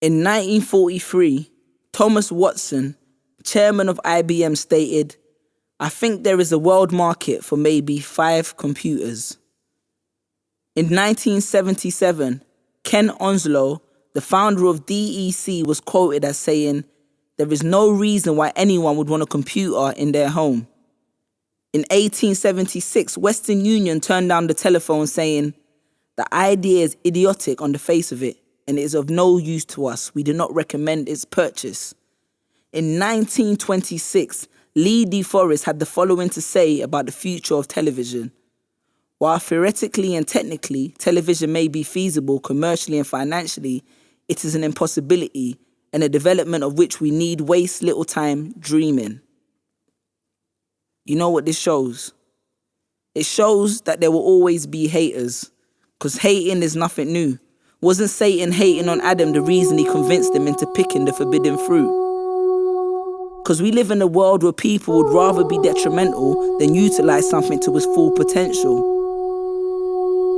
In 1943, Thomas Watson, chairman of IBM, stated, "I think there is a world market for maybe 5 computers." In 1977, Ken Onslow, the founder of DEC, was quoted as saying, "There is no reason why anyone would want a computer in their home." In 1876, Western Union turned down the telephone saying, "The idea is idiotic on the face of it, and it is of no use to us. We do not recommend its purchase." In 1926, Lee DeForest had the following to say about the future of television. "While theoretically and technically television may be feasible commercially and financially, it is an impossibility and a development of which we need waste little time dreaming." You know what this shows? It shows that there will always be haters, because hating is nothing new. Wasn't Satan hating on Adam the reason he convinced him into picking the forbidden fruit? Because we live in a world where people would rather be detrimental than utilize something to its full potential.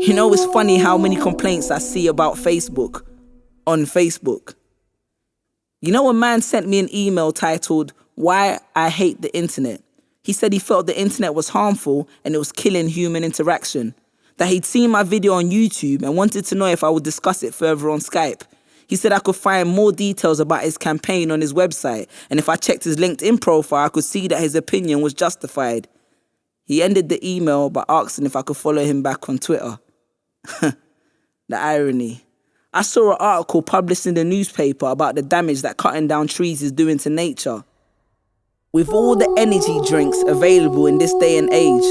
You know, it's funny how many complaints I see about Facebook on Facebook. You know, a man sent me an email titled, "Why I Hate the Internet." He said he felt the internet was harmful and it was killing human interaction. That he'd seen my video on YouTube and wanted to know if I would discuss it further on Skype. He said I could find more details about his campaign on his website, and if I checked his LinkedIn profile, I could see that his opinion was justified. He ended the email by asking if I could follow him back on Twitter. The irony. I saw an article published in the newspaper about the damage that cutting down trees is doing to nature. With all the energy drinks available in this day and age,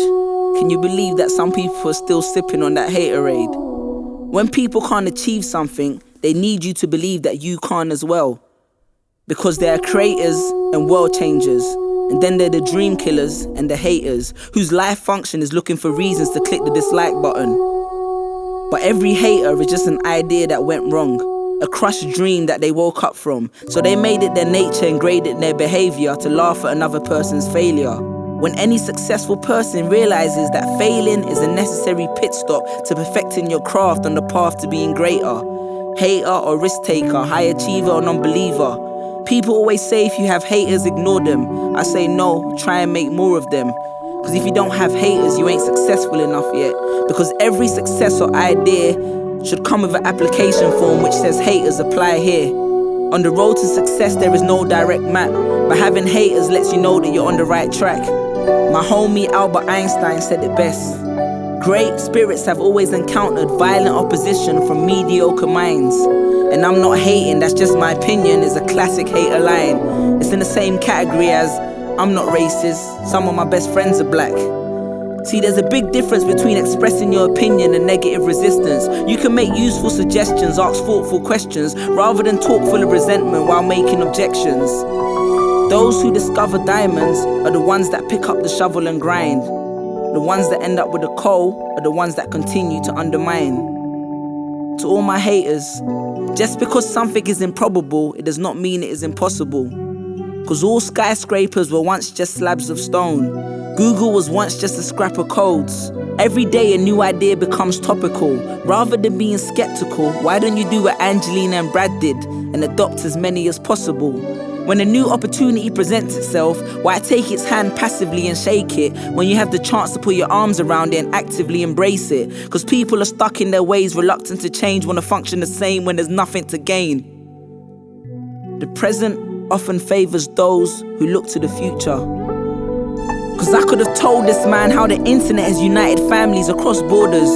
can you believe that some people are still sipping on that haterade? When people can't achieve something, they need you to believe that you can't as well. Because they are creators and world changers. And then they're the dream killers and the haters, whose life function is looking for reasons to click the dislike button. But every hater is just an idea that went wrong. A crushed dream that they woke up from. So they made it their nature and graded their behavior to laugh at another person's failure. When any successful person realizes that failing is a necessary pit stop to perfecting your craft on the path to being greater. Hater or risk taker, high achiever or non-believer. People always say if you have haters, ignore them. I say no, try and make more of them. Because if you don't have haters, you ain't successful enough yet. Because every success or idea should come with an application form which says haters apply here. On the road to success there is no direct map, but having haters lets you know that you're on the right track. My homie Albert Einstein said it best. Great spirits have always encountered violent opposition from mediocre minds. And I'm not hating, that's just my opinion, is a classic hater line. It's in the same category as I'm not racist, some of my best friends are black. See, there's a big difference between expressing your opinion and negative resistance. You can make useful suggestions, ask thoughtful questions, rather than talk full of resentment while making objections. Those who discover diamonds are the ones that pick up the shovel and grind. The ones that end up with the coal are the ones that continue to undermine. To all my haters, just because something is improbable, it does not mean it is impossible. Because all skyscrapers were once just slabs of stone. Google was once just a scrap of codes. Every day a new idea becomes topical. Rather than being skeptical, why don't you do what Angelina and Brad did and adopt as many as possible? When a new opportunity presents itself, why take its hand passively and shake it when you have the chance to put your arms around it and actively embrace it? Because people are stuck in their ways, reluctant to change, want to function the same when there's nothing to gain. The present often favors those who look to the future. Cause I could have told this man how the internet has united families across borders,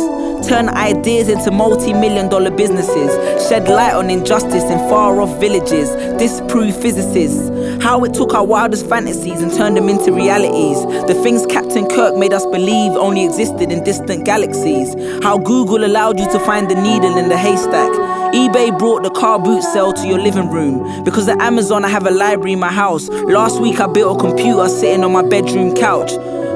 turned ideas into multi-million-dollar businesses, shed light on injustice in far-off villages, disproved physicists, how it took our wildest fantasies and turned them into realities, the things Captain Kirk made us believe only existed in distant galaxies, how Google allowed you to find the needle in the haystack, eBay brought the car boot sale to your living room. Because at Amazon I have a library in my house. Last week I built a computer sitting on my bedroom couch.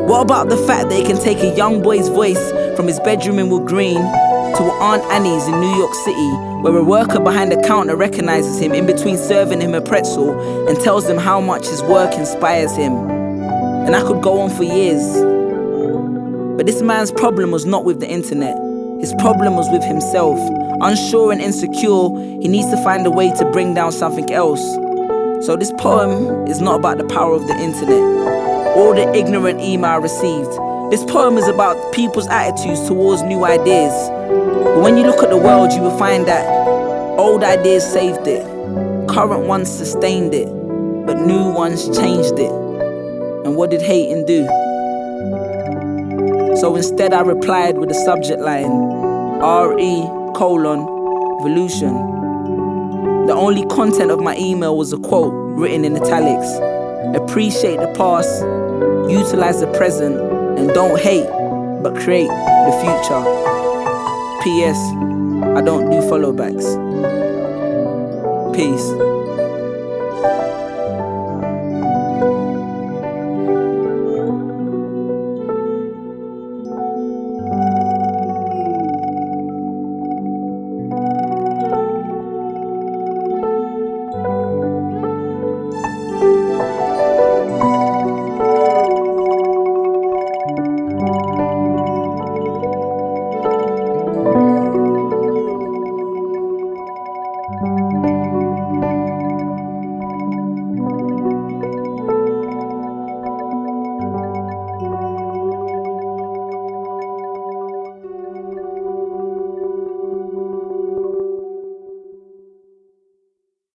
What about the fact that it can take a young boy's voice from his bedroom in Wood Green to Aunt Annie's in New York City, where a worker behind the counter recognizes him in between serving him a pretzel and tells him how much his work inspires him. And I could go on for years. But this man's problem was not with the internet. His problem was with himself. Unsure and insecure, he needs to find a way to bring down something else. So this poem is not about the power of the internet or the ignorant email I received. This poem is about people's attitudes towards new ideas. But when you look at the world, you will find that old ideas saved it, current ones sustained it, but new ones changed it. And what did hating do? So instead I replied with the subject line, RE:evolution. The only content of my email was a quote written in italics. Appreciate the past, utilize the present, and don't hate, but create the future. PS, I don't do follow backs. Peace.